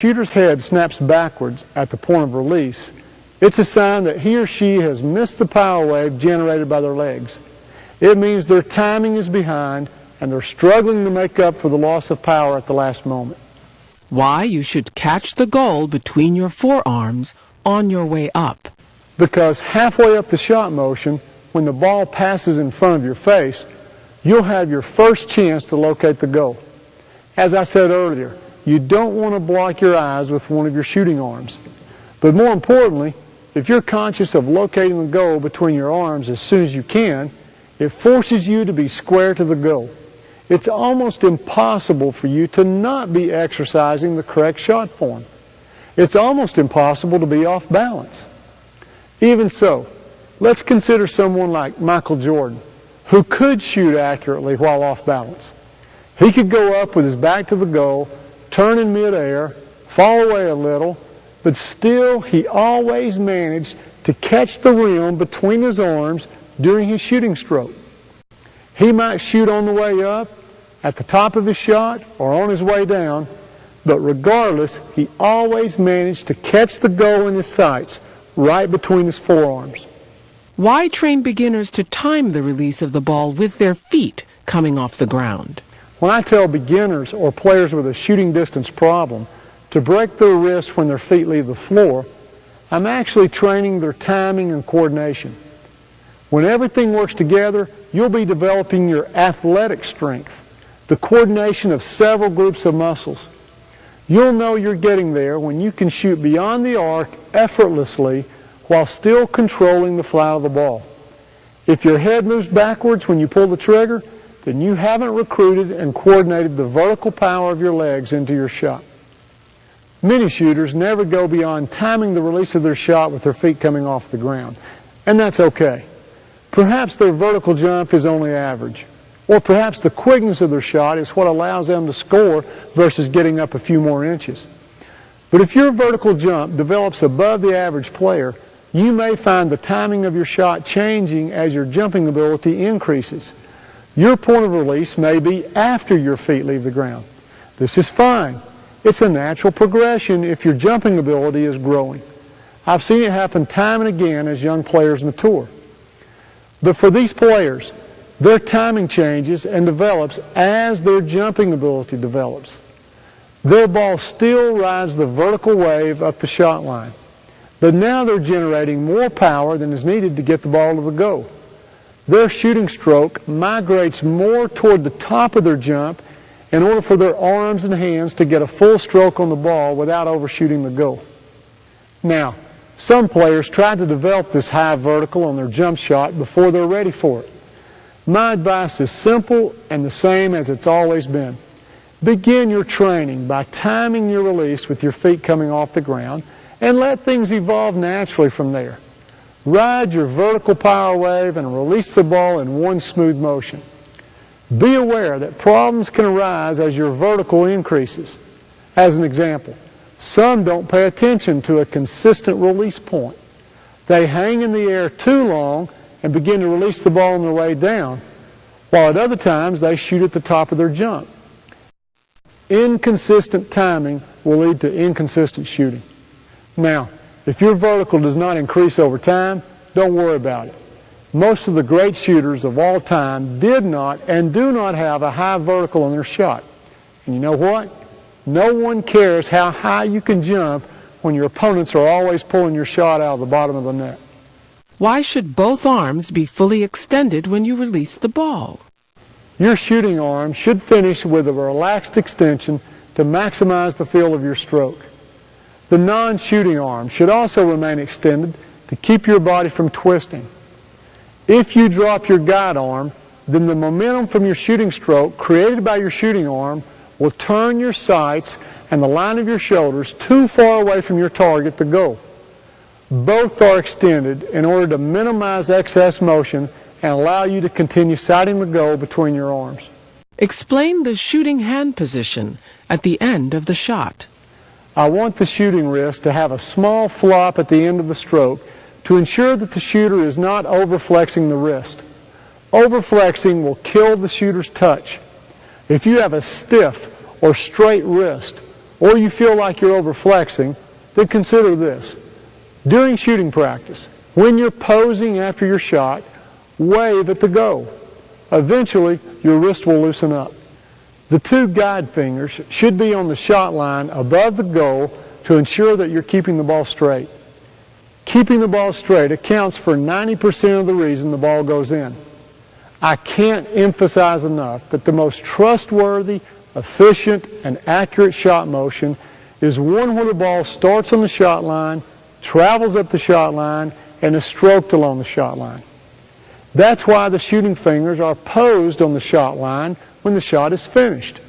Shooter's head snaps backwards at the point of release, it's a sign that he or she has missed the power wave generated by their legs. It means their timing is behind and they're struggling to make up for the loss of power at the last moment. Why you should catch the goal between your forearms on your way up. Because halfway up the shot motion, when the ball passes in front of your face, you'll have your first chance to locate the goal. As I said earlier, you don't want to block your eyes with one of your shooting arms. But more importantly, if you're conscious of locating the goal between your arms as soon as you can, it forces you to be square to the goal. It's almost impossible for you to not be exercising the correct shot form. It's almost impossible to be off balance. Even so, let's consider someone like Michael Jordan, who could shoot accurately while off balance. He could go up with his back to the goal, turn in midair, fall away a little, but still he always managed to catch the rim between his arms during his shooting stroke. He might shoot on the way up, at the top of his shot, or on his way down, but regardless, he always managed to catch the goal in his sights right between his forearms. Why train beginners to time the release of the ball with their feet coming off the ground? When I tell beginners or players with a shooting distance problem to break their wrist when their feet leave the floor, I'm actually training their timing and coordination. When everything works together, you'll be developing your athletic strength, the coordination of several groups of muscles. You'll know you're getting there when you can shoot beyond the arc effortlessly while still controlling the flight of the ball. If your head moves backwards when you pull the trigger, then you haven't recruited and coordinated the vertical power of your legs into your shot. Many shooters never go beyond timing the release of their shot with their feet coming off the ground, and that's okay. Perhaps their vertical jump is only average, or perhaps the quickness of their shot is what allows them to score versus getting up a few more inches. But if your vertical jump develops above the average player, you may find the timing of your shot changing as your jumping ability increases. Your point of release may be after your feet leave the ground. This is fine. It's a natural progression if your jumping ability is growing. I've seen it happen time and again as young players mature. But for these players, their timing changes and develops as their jumping ability develops. Their ball still rides the vertical wave up the shot line, but now they're generating more power than is needed to get the ball to the goal. Their shooting stroke migrates more toward the top of their jump in order for their arms and hands to get a full stroke on the ball without overshooting the goal. Now, some players try to develop this high vertical on their jump shot before they're ready for it. My advice is simple and the same as it's always been. Begin your training by timing your release with your feet coming off the ground and let things evolve naturally from there. Ride your vertical power wave and release the ball in one smooth motion. Be aware that problems can arise as your vertical increases. As an example, some don't pay attention to a consistent release point. They hang in the air too long and begin to release the ball on their way down, while at other times they shoot at the top of their jump. Inconsistent timing will lead to inconsistent shooting. Now, if your vertical does not increase over time, don't worry about it. Most of the great shooters of all time did not and do not have a high vertical in their shot. And you know what? No one cares how high you can jump when your opponents are always pulling your shot out of the bottom of the net. Why should both arms be fully extended when you release the ball? Your shooting arm should finish with a relaxed extension to maximize the feel of your stroke. The non-shooting arm should also remain extended to keep your body from twisting. If you drop your guide arm, then the momentum from your shooting stroke created by your shooting arm will turn your sights and the line of your shoulders too far away from your target, the goal. Both are extended in order to minimize excess motion and allow you to continue sighting the goal between your arms. Explain the shooting hand position at the end of the shot. I want the shooting wrist to have a small flop at the end of the stroke to ensure that the shooter is not overflexing the wrist. Overflexing will kill the shooter's touch. If you have a stiff or straight wrist, or you feel like you're overflexing, then consider this. During shooting practice, when you're posing after your shot, wave at the goal. Eventually, your wrist will loosen up. The two guide fingers should be on the shot line above the goal to ensure that you're keeping the ball straight. Keeping the ball straight accounts for 90% of the reason the ball goes in. I can't emphasize enough that the most trustworthy, efficient, and accurate shot motion is one where the ball starts on the shot line, travels up the shot line, and is stroked along the shot line. That's why the shooting fingers are posed on the shot line when the shot is finished.